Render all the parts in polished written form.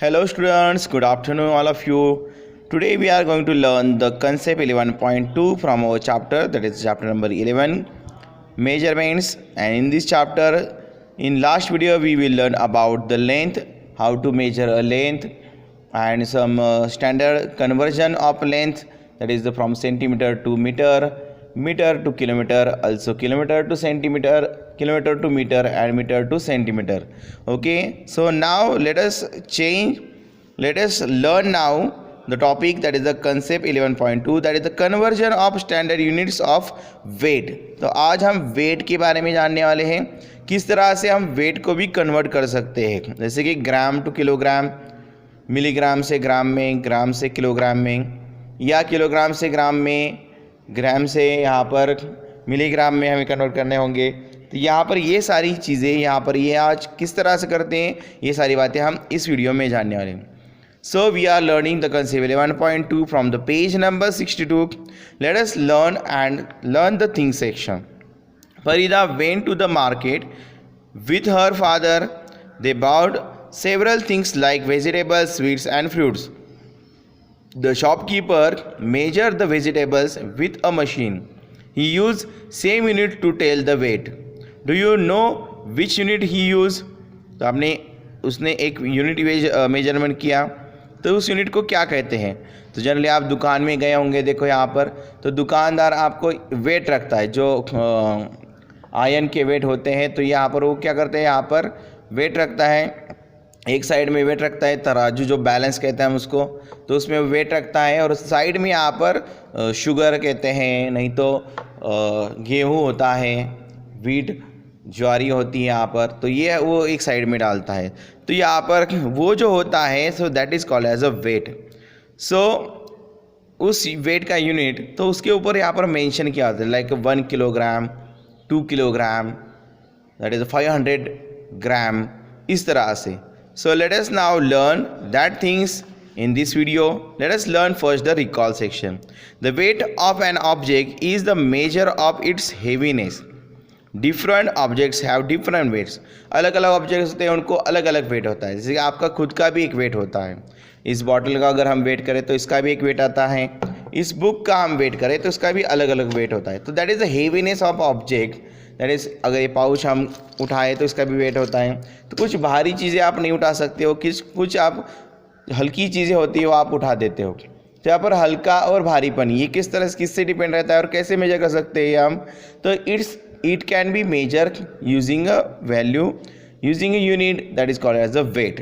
Hello students, good afternoon all of you. Today we are going to learn the concept 11.2 from our chapter, that is chapter number 11, measurements. And in this chapter, in last video we will learn about the length, how to measure a length and some standard conversion of length, that is from centimeter to meter, meter to kilometer, also kilometer to centimeter, kilometer to meter, and meter to centimeter. Okay, so now let us learn now the topic, that is the concept 11.2, that is the conversion of standard units of weight. तो आज हम wait के बारे में जानने वाले हैं, किस तरह से हम वेट को भी कन्वर्ट कर सकते हैं, जैसे कि ग्राम टू किलोग्राम, मिलीग्राम से ग्राम में, ग्राम से किलोग्राम में, या किलोग्राम से ग्राम में, ग्राम से यहाँ पर मिलीग्राम में हमें कन्वर्ट करने होंगे। तो यहाँ पर ये सारी चीज़ें यहाँ पर ये आज किस तरह से करते हैं, ये सारी बातें हम इस वीडियो में जानने वाले हैं। So we are learning the concept 11.2 from the page number 62. Let us learn the things section. Farida went to the market with her father. They bought several things like vegetables, sweets and fruits. The shopkeeper measured the vegetables with a machine. He used same unit to tell the weight. Do you know which unit he used? तो उसने एक unit measurement किया, तो उस unit को क्या कहते हैं? तो जनरली आप दुकान में गए होंगे, देखो यहाँ पर, तो दुकानदार आपको वेट रखता है, जो आयरन के वेट होते हैं, तो यहाँ पर वो क्या करते हैं, यहाँ पर वेट रखता है, एक साइड में वेट रखता है तराजू, जो बैलेंस कहते हैं हम उसको, तो उसमें वेट रखता है, और साइड में यहाँ पर शुगर कहते हैं, नहीं तो गेहूँ होता है, वीट ज्वारी होती है यहाँ पर, तो ये वो एक साइड में डालता है। तो यहाँ पर वो जो होता है, so that is called as a weight. सो उस वेट का यूनिट, तो उसके ऊपर यहाँ पर मेंशन किया होता है, like 1 kilogram, 2 kilogram, that is 500 ग्राम, इस तरह से। सो let us now learn that things in this video. Let us learn first the recall section. The weight of an object is the measure of its heaviness. Different objects have different weights, अलग अलग objects होते हैं, उनको अलग अलग wait होता है। जैसे कि आपका खुद का भी एक वेट होता है, इस बॉटल का अगर हम वेट करें तो इसका भी एक वेट आता है, इस बुक का हम वेट करें तो इसका भी अलग अलग वेट होता है। तो that is the heaviness of object, that is अगर ये पाउच हम उठाएं तो इसका भी वेट होता है। तो कुछ भारी चीज़ें आप नहीं उठा सकते हो, कुछ आप हल्की चीज़ें होती है वो आप उठा देते हो। तो यहाँ पर हल्का और भारीपन ये किससे डिपेंड रहता है और कैसे मेजर कर सकते हैं हम? तो it can be measured using a value, using a unit that is called as a weight.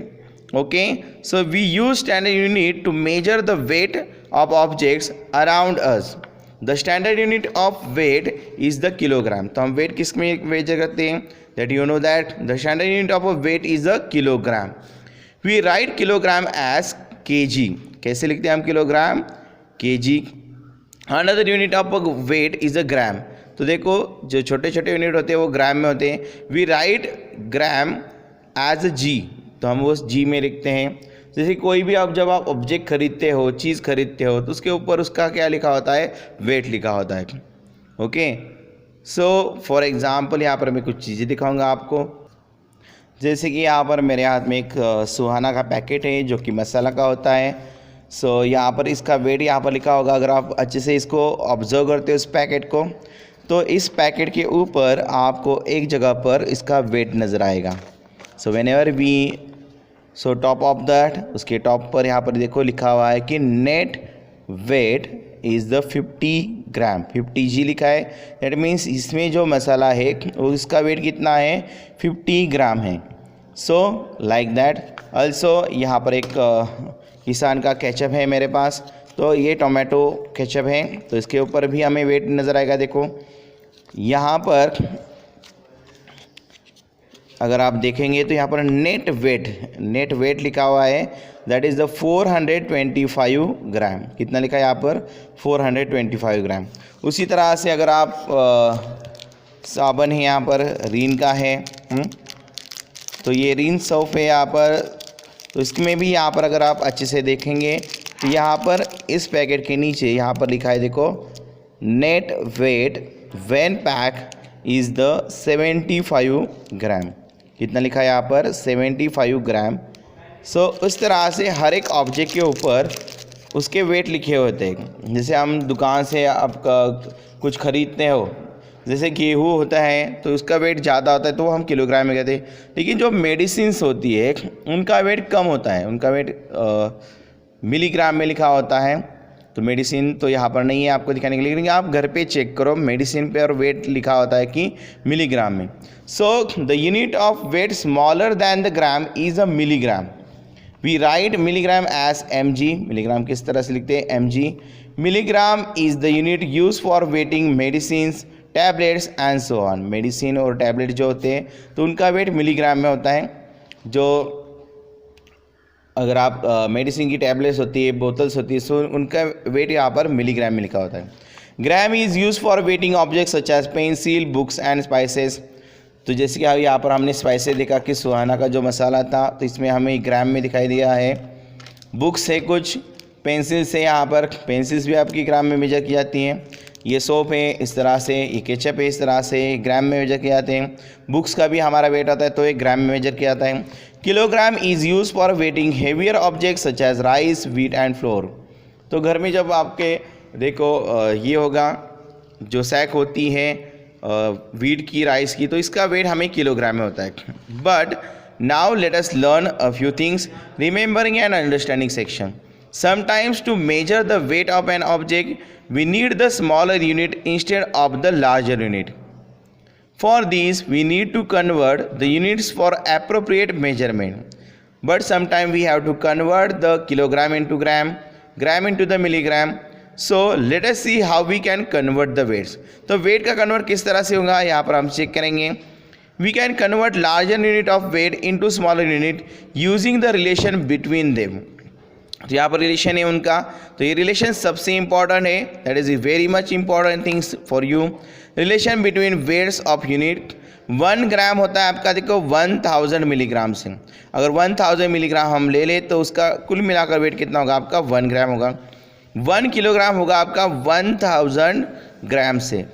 Okay, so we use standard unit to measure the weight of objects around us. The standard unit of weight is the kilogram. तो हम weight किस में measure करते हैं? That you know that the standard unit of a weight is a kilogram. We write kilogram as kg. कैसे लिखते हैं हम kilogram? kg. Another unit of a weight is a gram. तो देखो जो छोटे छोटे यूनिट होते हैं वो ग्राम में होते हैं। We write gram as a G, तो हम वो जी में लिखते हैं। जैसे कोई भी आप जब आप ऑब्जेक्ट खरीदते हो, चीज़ खरीदते हो, तो उसके ऊपर उसका क्या लिखा होता है? वेट लिखा होता है। ओके, सो फॉर एग्जांपल यहाँ पर मैं कुछ चीज़ें दिखाऊंगा आपको। जैसे कि यहाँ पर मेरे हाथ में एक सुहाना का पैकेट है जो कि मसाला का होता है। सो यहाँ पर इसका वेट यहाँ पर लिखा होगा। अगर आप अच्छे से इसको ऑब्जर्व करते हो इस पैकेट को, तो इस पैकेट के ऊपर आपको एक जगह पर इसका वेट नज़र आएगा। So whenever we top of that, उसके टॉप पर यहाँ पर देखो लिखा हुआ है कि net weight is the 50 gram, 50 लिखा है। दैट मीन्स इसमें जो मसाला है वो इसका वेट कितना है? 50 ग्राम है। So like that. ऑल्सो यहाँ पर एक किसान का केचप है मेरे पास, तो ये टोमेटो केचप है, तो इसके ऊपर भी हमें वेट नज़र आएगा। देखो यहाँ पर अगर आप देखेंगे तो यहाँ पर नेट वेट लिखा हुआ है, दैट इज़ द 425 ग्राम। कितना लिखा है यहाँ पर? 425 ग्राम। उसी तरह से अगर आप साबुन है यहाँ पर, रीन का है, तो ये रीन सोप है यहाँ पर, तो इसमें भी यहाँ पर अगर आप अच्छे से देखेंगे तो यहाँ पर इस पैकेट के नीचे यहाँ पर लिखा है, देखो net weight when pack is the 75 gram. कितना लिखा है यहाँ पर? 75 ग्राम सो उस तरह से हर एक ऑब्जेक्ट के ऊपर उसके वेट लिखे होते हैं। जैसे हम दुकान से आपका कुछ ख़रीदते हो, जैसे गेहूँ होता है तो उसका वेट ज़्यादा होता है तो वो हम किलोग्राम में कहते हैं, लेकिन जो मेडिसिन्स होती है उनका वेट कम होता है, उनका वेट मिलीग्राम में लिखा होता है। तो मेडिसिन तो यहाँ पर नहीं है आपको दिखाने के लिए, लेकिन आप घर पे चेक करो, मेडिसिन पे और वेट लिखा होता है कि मिलीग्राम में। So the unit of weight smaller than the gram is a milligram. We write milligram as mg। Milligram किस तरह से लिखते हैं? mg। Milligram is the unit use for weighting medicines, tablets and so on. Medicine और tablet जो होते हैं तो उनका वेट मिलीग्राम में होता है। जो अगर आप मेडिसिन की टैबलेट्स होती है, बोतल्स होती है, सो उनका वेट यहाँ पर मिलीग्राम में लिखा होता है। Gram is use for weighting objects such as pencil, books and spices. तो जैसे कि यहाँ पर हमने स्पाइसेस देखा कि सुहाना का जो मसाला था तो इसमें हमें ग्राम में दिखाई दिया है। बुक्स है कुछ, पेंसिल्स है, यहाँ पर पेंसिल्स भी आपकी ग्राम में मेजर की जाती हैं। ये सोप है इस तरह से, ये केचप है इस तरह से, ग्राम में मेजर किए जाते हैं। बुक्स का भी हमारा वेट आता है तो एक ग्राम में मेजर किया जाता है। Kilogram is use for weighting heavier objects such as rice, wheat and flour. तो घर में जब आपके देखो ये होगा जो सैक होती है व्हीट की, राइस की, तो इसका वेट हमें किलोग्राम में होता है। But now let us learn a few things remembering and understanding section. Sometimes to measure the weight of an object, we need the smaller unit instead of the larger unit. For these, we need to convert the units for appropriate measurement. But sometimes we have to convert the kilogram into gram, gram into the milligram. So let us see how we can convert the weights. तो weight का convert किस तरह से होगा यहाँ पर हम check करेंगे। We can convert larger unit of weight into smaller unit using the relation between them. तो यहाँ पर रिलेशन है उनका, तो ये रिलेशन सबसे इंपॉर्टेंट है, that is very much important things for you. Relation between weights of unit. 1 gram होता है आपका देखो 1000 मिलीग्राम से। अगर 1000 मिलीग्राम हम ले ले तो उसका कुल मिलाकर वेट कितना होगा आपका? 1 ग्राम होगा। 1 किलोग्राम होगा आपका 1000 ग्राम से।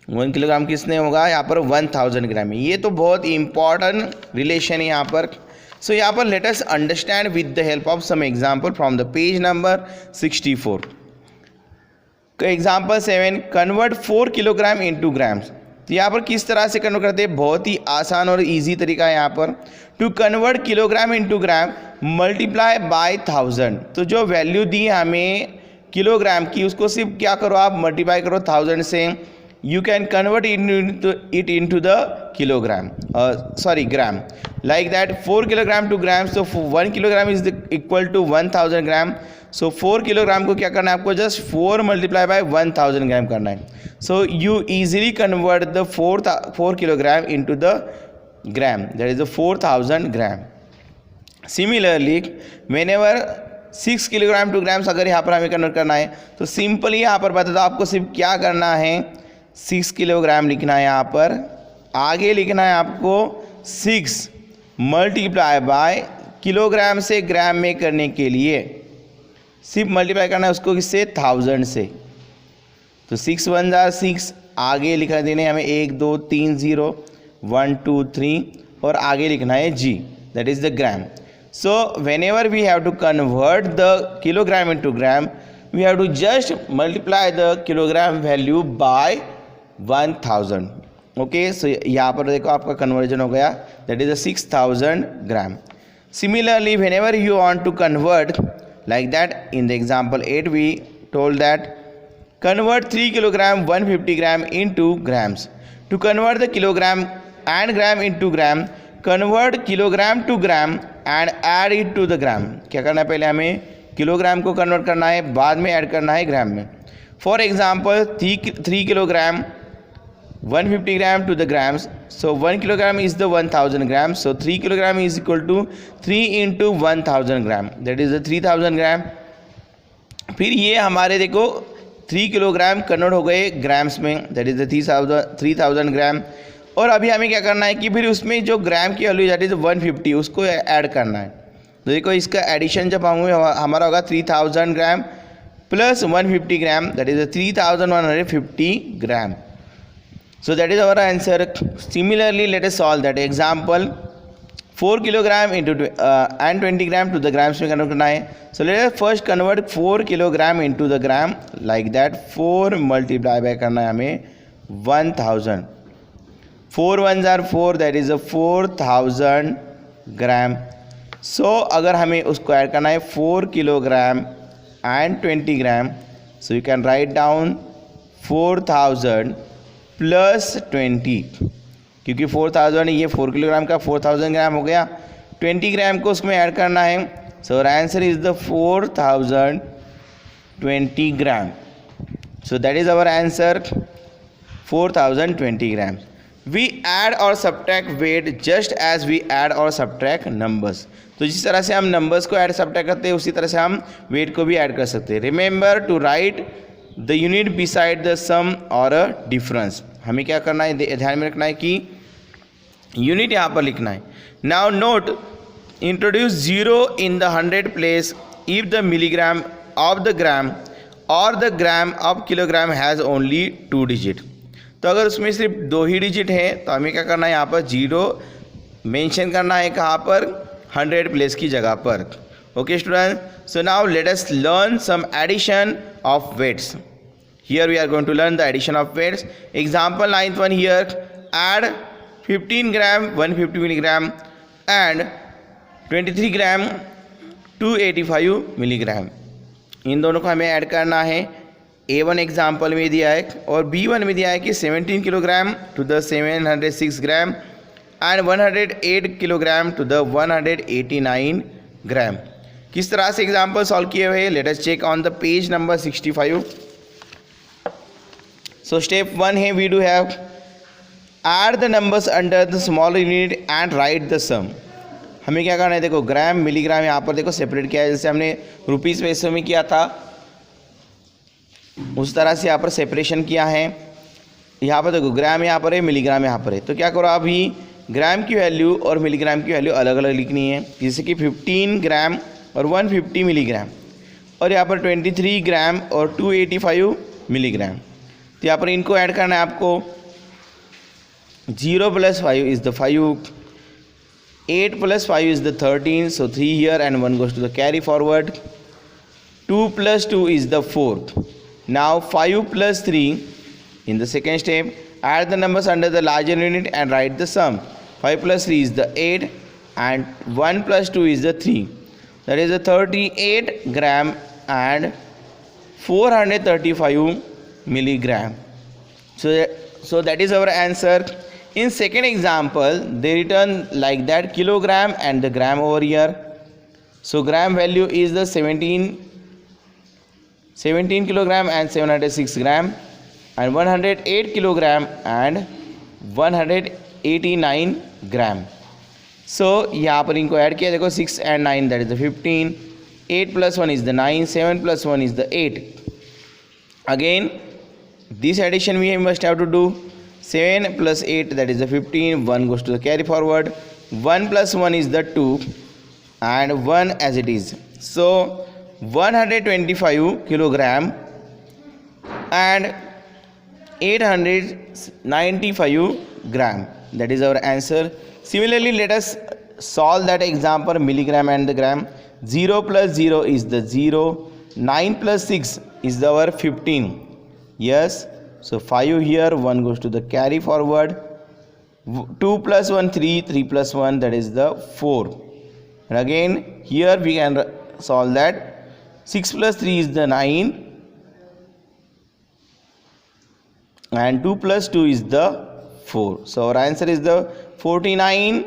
1 किलोग्राम किसने होगा यहाँ पर? 1000 ग्राम में। ये तो बहुत इंपॉर्टेंट रिलेशन है यहाँ पर। So यहाँ पर let us understand with the help of some example from the page number 64. Example 7, convert 4 kilogram into grams. तो यहाँ पर किस तरह से कन्वर्ट करते हैं? बहुत ही आसान और इजी तरीका है यहाँ पर। To convert kilogram into gram multiply by 1000। तो जो वैल्यू दी हमें किलोग्राम की उसको सिर्फ क्या करो आप? मल्टीप्लाई करो 1000 से। You can convert it into the kilogram, gram. Like that 4 kilogram to grams, so 1 kilogram is equal to 1000 gram. So 4 kilogram को क्या करना है आपको? जस्ट 4 मल्टीप्लाई बाय 1000 ग्राम करना है। So you easily convert the 4 kilogram into the gram, that is the 4000 gram. Similarly, whenever 6 kilogram two grams अगर यहाँ पर हमें कन्वर्ट करना है तो सिंपली यहाँ पर बता दो आपको सिर्फ क्या करना है? 6 किलोग्राम लिखना है यहाँ पर, आगे लिखना है आपको 6 मल्टीप्लाई बाय, किलोग्राम से ग्राम में करने के लिए सिर्फ मल्टीप्लाई करना है उसको किससे? 1000 से। तो 6 1 जार 6, आगे लिखा देने हमें 1 2 3 0 1 2 3 और आगे लिखना है g, that is the gram. So whenever we have to convert the kilogram into gram, we have to just multiply the kilogram value by 1000. Okay, so यहाँ पर देखो आपका conversion हो गया, that is a 6000 gram. Similarly, whenever you want to convert like that, in the example 8 we told that convert 3 kilogram 150 gram into grams. To convert the kilogram and gram into gram, convert kilogram to gram and add it to the gram. क्या करना है? पहले हमें kilogram को convert करना है, बाद में ऐड करना है ग्राम में। For example 3 kilogram 150 gram to the grams, so 1 kilogram is the 1000 gram, so 3 kilogram is equal to 3 into 1000 gram, that is the 3000 gram. फिर ये हमारे देखो 3 किलोग्राम कन्वर्ट हो गए ग्राम्स में, दैट इज़ द 3000 ग्राम। और अभी हमें क्या करना है कि फिर उसमें जो ग्राम की वैल्यू जाती है 150 उसको ऐड करना है। तो देखो इसका एडिशन जब होंगे हमारा होगा 3000 gram plus 150 gram, that is 3150 gram. So that is our answer. Similarly let us solve that example 4 kilogram into and 20 gram to the grams में कन्वर्ट करना है. So let us first convert 4 kilogram into the gram like that. 4 multiply by करना है हमें 1000. 4 1s are 4, that is 4000 gram. So अगर हमें उसको add करना है 4 kilogram and 20 gram, so you can write down 4000 plus 20, क्योंकि 4000 ये 4 किलोग्राम का 4000 ग्राम हो गया. 20 ग्राम को उसमें ऐड करना है. So our answer is the 4020 gram. So that is our answer 4020 gram. We add और subtract weight just as we add और सब्ट्रैक्ट नंबर्स. तो जिस तरह से हम नंबर्स को ऐड सब्ट्रैक्ट करते हैं उसी तरह से हम वेट को भी ऐड कर सकते हैं. Remember to write the unit beside the sum और अ डिफरेंस. हमें क्या करना है, ध्यान में रखना है कि यूनिट यहाँ पर लिखना है. Now note, introduce 0 in the 100 place if the milligram of the gram और the gram of kilogram has only 2 digit. तो अगर उसमें सिर्फ 2 ही डिजिट है तो हमें क्या करना है, यहाँ पर 0 मेंशन करना है. कहाँ पर, 100 प्लेस की जगह पर. Okay student, so now let us learn some addition of weights. Here we are going to learn the addition of weights. Example 9th one here. Add 15 gram 150 milligram and 23 gram 285 milligram. इन दोनों को हमें add करना है. A1 example में दिया है और B1 में दिया है कि 17 kilogram to the 706 gram and 108 kilogram to the 189 gram. किस तरह से एग्जाम्पल सॉल्व किए हुए, let us check on the page number 65. So step 1 है, we do have add the numbers under the smaller unit and write the sum. हमें क्या करना है, देखो ग्राम मिलीग्राम यहाँ पर देखो सेपरेट किया है, जैसे हमने रुपीज़ पैसों में किया था उस तरह से यहाँ पर सेपरेशन किया है. यहाँ पर देखो ग्राम यहाँ पर है, मिलीग्राम यहाँ पर है. तो क्या करो, अभी ग्राम की वैल्यू और मिलीग्राम की वैल्यू अलग अलग लिखनी है. जैसे कि 15 ग्राम और 150 मिलीग्राम और यहाँ पर 23 ग्राम और 285 मिलीग्राम. तो यहाँ पर इनको ऐड करना है आपको. 0 + 5 is the 5, 8 + 5 is the 13, so 3 here and 1 goes to the carry forward. 2 + 2 is the 4. Now 5 + 3 in the second step, add the numbers under the larger unit and write the sum. 5 + 3 is the 8 and 1 + 2 is the 3. That is the 38 gram and 435 milligram. So that is our answer. In second example they return like that kilogram and the gram over here. So gram value is the 17 kilogram and 706 gram and 108 kilogram and 189 gram. So यहाँ पर इनको add किया, देखो 6 and 9 that is the 15, 8 + 1 is the 9, 7 + 1 is the 8. Again this addition we must have to do. 7 + 8 that is the 15, 1 goes to the carry forward, 1 + 1 is the 2 and 1 as it is. So 125 kilogram and 895 gram, that is our answer. Similarly let us solve that example milligram and the gram. 0 + 0 is the 0, 9 + 6 is our 15. Yes, so 5 here, 1 goes to the carry forward, 2 + 1 3, 3 + 1 that is the 4. And again here we can solve that. 6 + 3 is the 9 and 2 + 2 is the 4. So our answer is the 49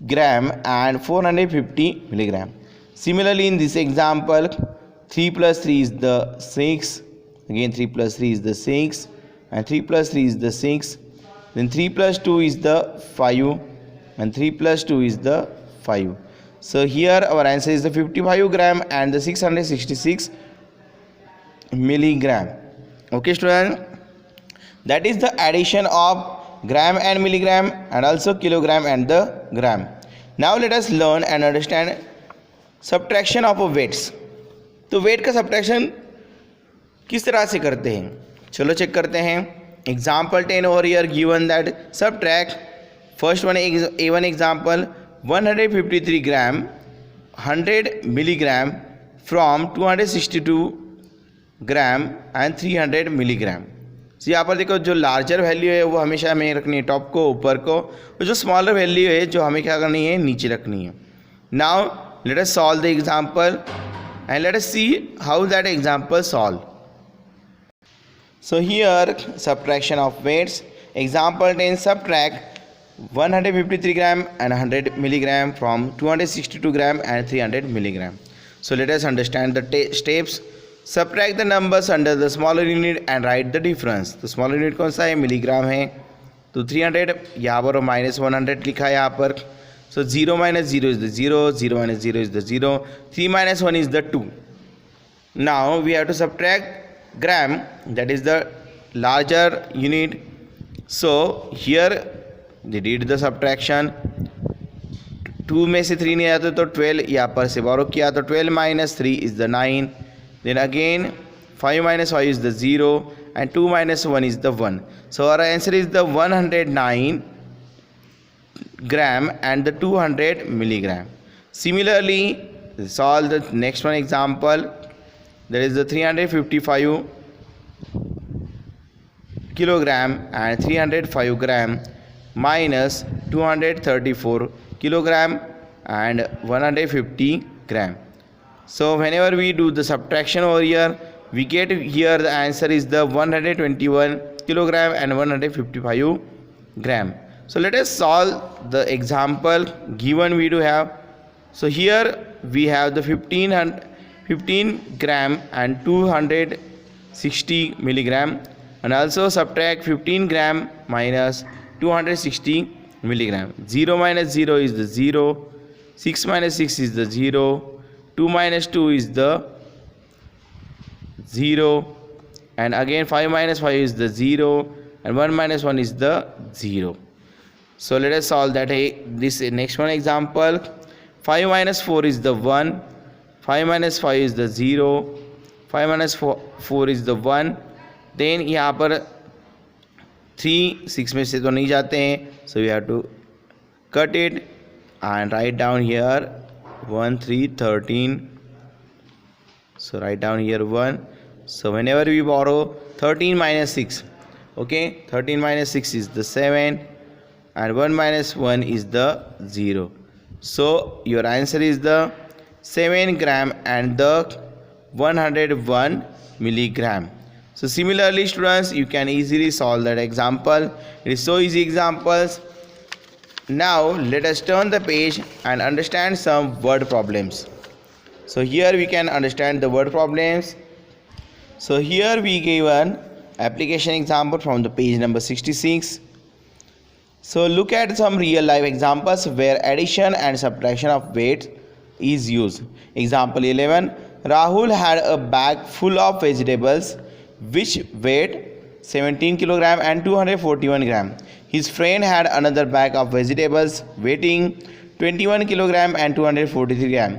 gram and 450 milligram. Similarly in this example 3 + 3 is the 6. Again 3 + 3 is the 6 and 3 + 3 is the 6. Then 3 + 2 is the 5 and 3 + 2 is the 5. So here our answer is the 55 gram and the 666 milligram. Okay student, that is the addition of gram and milligram and also kilogram and the gram. Now let us learn and understand subtraction of weights. तो wait का subtraction किस तरह से करते हैं, चलो check करते हैं. Example 10 over here given that subtract First one is A1 example, 153 gram 100 milligram from 262 gram and 300 milligram. तो यहाँ पर देखो जो लार्जर वैल्यू है वो हमेशा हमें रखनी है टॉप को, ऊपर को, और जो स्मॉलर वैल्यू है जो हमें क्या करनी है, नीचे रखनी है. Now let us solve the example and let us see how that example solve. So here subtraction of weights. Example 10, subtract 153 gram and 100 milligram from 262 gram and 300 milligram. So let us understand the steps. Subtract the numbers under the smaller unit and write the difference. तो smaller unit कौन सा है, milligram है. तो 300 यहाँ पर minus 100 लिखा है यहाँ पर. So 0 minus 0 is the 0, 0 minus 0 is the 0, 3 minus 1 is the 2. Now we have to subtract gram, that is the larger unit. So here they did the subtraction. 2 में से 3 नहीं आया तो 12 यहाँ पर से बोरो किया, तो 12 minus 3 is the 9. Then again 5 minus 5 is the 0 and 2 minus 1 is the 1. So our answer is the 109 gram and the 200 milligram. Similarly, solve the next one example, that is the 355 kilogram and 305 gram minus 234 kilogram and 150 gram. So whenever we do the subtraction over here, we get here the answer is the 121 kilogram and 155 gram. So let us solve the example given we do have. So here we have the 15 gram and 260 milligram, and also subtract 15 gram minus 260 milligram. 0 minus 0 is the 0, 6 minus 6 is the 0, 2 minus 2 is the 0, and again 5 minus 5 is the 0, and 1 minus 1 is the 0. So let us solve that. This next one example, 5 minus 4 is the 1, 5 minus 5 is the 0, 5 minus 4 is the 1. Then यहाँ पर 3 6 में से तो नहीं जाते हैं, so we have to cut it and write down here 1 3 13. So write down here 1. So whenever we borrow 13 minus 6, okay, 13 minus 6 is the 7, and 1 minus 1 is the 0. So your answer is the 7 gram and the 101 milligram. So similarly students, you can easily solve that example. It is so easy examples. Now let us turn the page and understand some word problems. So here we can understand the word problems. So here we gave an application example from the page number 66. So look at some real life examples where addition and subtraction of weight is used. Example 11, Rahul had a bag full of vegetables which weighed 17 kilogram and 241 gram. His friend had another bag of vegetables weighing 21 kilogram and 243 gram.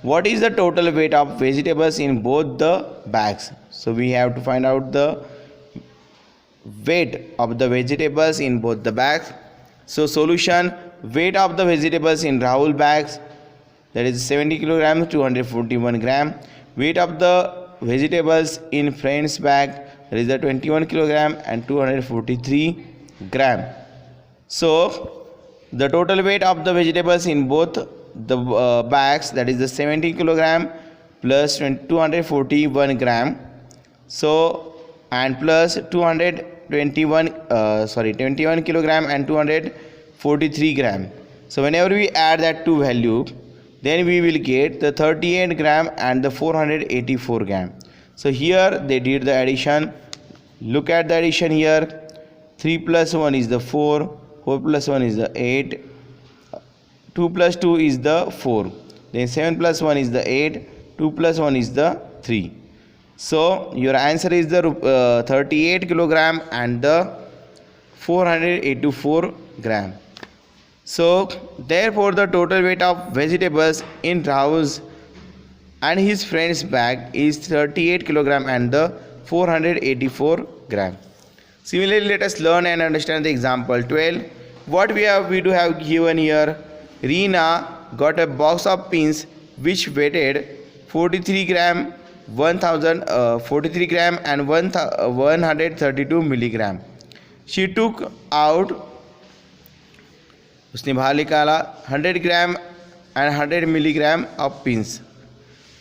What is the total weight of vegetables in both the bags? So we have to find out the weight of the vegetables in both the bags. So solution, weight of the vegetables in Rahul bags, that is 70 kilogram 241 gram. Weight of the vegetables in friend's bag, that is the 21 kilogram and 243 gram. So the total weight of the vegetables in both the bags, that is the 70 kilogram plus 241 gram. So and plus 21 kilogram and 243 gram. So whenever we add that two value, then we will get the 38 gram and the 484 gram. So here they did the addition. Look at the addition here. 3 plus 1 is the 4, 4 plus 1 is the 8, 2 plus 2 is the 4, then 7 plus 1 is the 8, 2 plus 1 is the 3. So your answer is the 38 kilogram and the 484 gram. So therefore the total weight of vegetables in Rahul's and his friend's bag is 38 kilogram and the 484 gram. Similarly, let us learn and understand the example 12. what we do have given here. Reena got a box of pins which weighted 43 gram 43 gram and 132 milligram. She took out, उसने बाहर निकाला 100 ग्राम and 100 milligram of pins.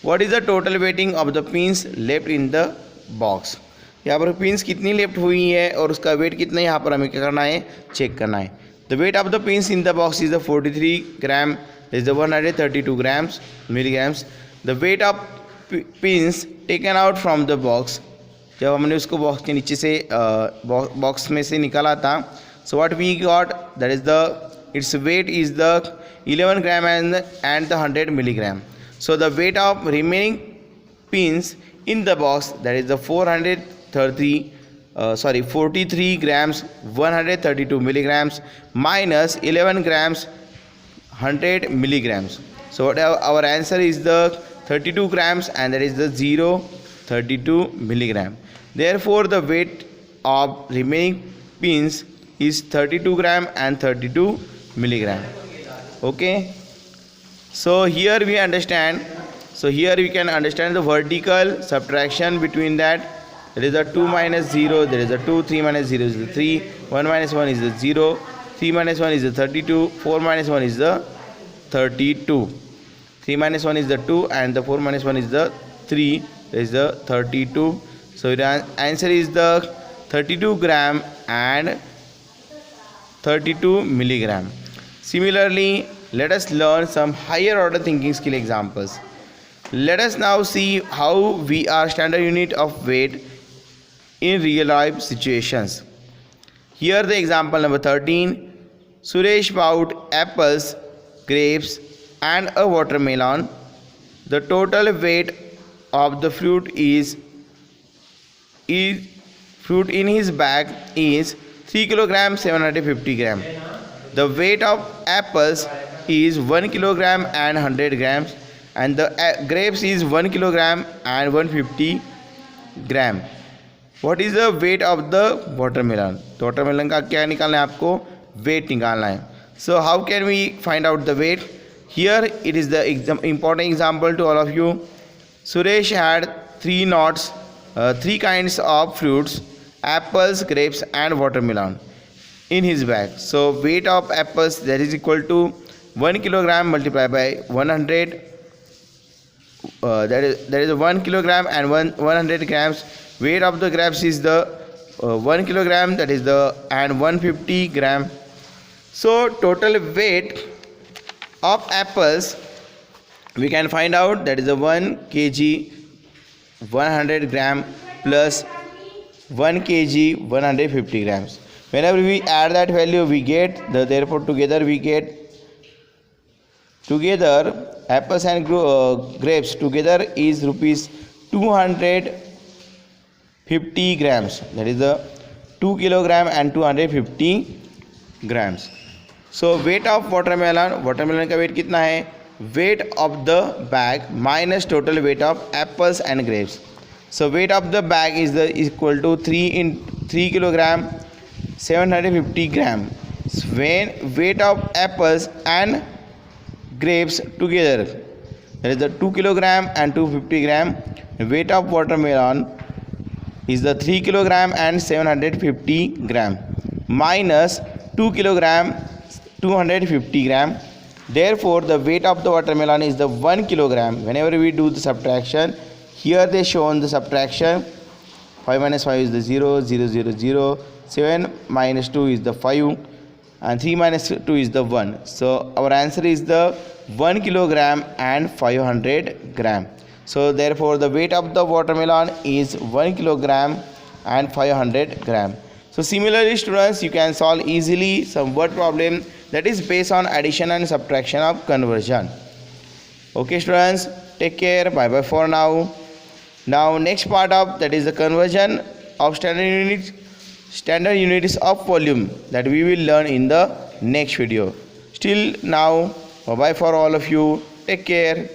What is the total weighting of the pins left in the box? यहाँ पर pins कितनी left हुई है और उसका वेट कितना यहाँ पर हमें क्या करना है, चेक करना है. The weight of the pins in the box is the 43 gram is the 132 grams milligrams. The weight of pins taken out from the box, जब हमने उसको बॉक्स के नीचे से बॉक्स में से निकाला था. So what we got, that is the its weight is the 11 gram and the 100 milligram. So the weight of remaining pins in the box, that is the 43 grams 132 milligrams minus 11 grams 100 milligrams. So what our answer is the 32 grams and that is the 32 milligram. Therefore the weight of remaining pins is 32 gram and 32 milligram. Okay, so here we understand, here we can understand the vertical subtraction between that. There is a 2 minus 0, there is a 2, 3 minus 0 is the 3, 1 minus 1 is the 0, 3 minus 1 is the 32, 4 minus 1 is the 32, 3 minus 1 is the 2 and the 4 minus 1 is the 3, there is the 32. So the answer is the 32 gram and 32 milligram. Similarly, let us learn some higher order thinking skill examples. Let us now see how we are standard unit of weight in real life situations. Here the example number 13. Suresh bought apples, grapes and a watermelon. The total weight of the fruit in his bag is 3 kg 750 gram. The weight of apples is 1 kilogram and 100 grams and the grapes is 1 kilogram and 150 gram. What is the weight of the watermelon? तो watermelon का क्या निकालना है, आपको weight निकालना है. So how can we find out the weight? Here it is the important example to all of you. Suresh had 3 kinds of fruits, apples, grapes and watermelon in his bag. So weight of apples, that is equal to 1 kilogram multiplied by 100, that is 1 kilogram and 100 grams. Weight of the grapes is the 1 kilogram, that is the and 150 gram. So total weight of apples we can find out, that is the 1 kg 100 gram plus 1 kg 150 grams. Whenever we add that value we get therefore together we get apples and grapes together is rupees 250 grams, that is the 2 kilogram and 250 grams. So weight of watermelon का weight कितना है, weight of the bag minus total weight of apples and grapes. So weight of the bag is equal to 3 kilogram 750 gram. When weight of apples and grapes together, that is the 2 kilogram and 250 gram. Weight of watermelon is the 3 kilogram and 750 gram minus 2 kilogram 250 gram. Therefore the weight of the watermelon is the 1 kilogram. Whenever we do the subtraction, here they shown the subtraction. 5 minus 5 is the 0, 0, 0, 0. 7 minus 2 is the 5 and 3 minus 2 is the 1. So our answer is the 1 kilogram and 500 gram. So therefore the weight of the watermelon is 1 kilogram and 500 gram. So similarly students, you can solve easily some word problem that is based on addition and subtraction of conversion. Okay students, take care, bye bye for now. Now next part of that is the conversion of standard units of volume that we will learn in the next video. Still now, bye bye for all of you, take care.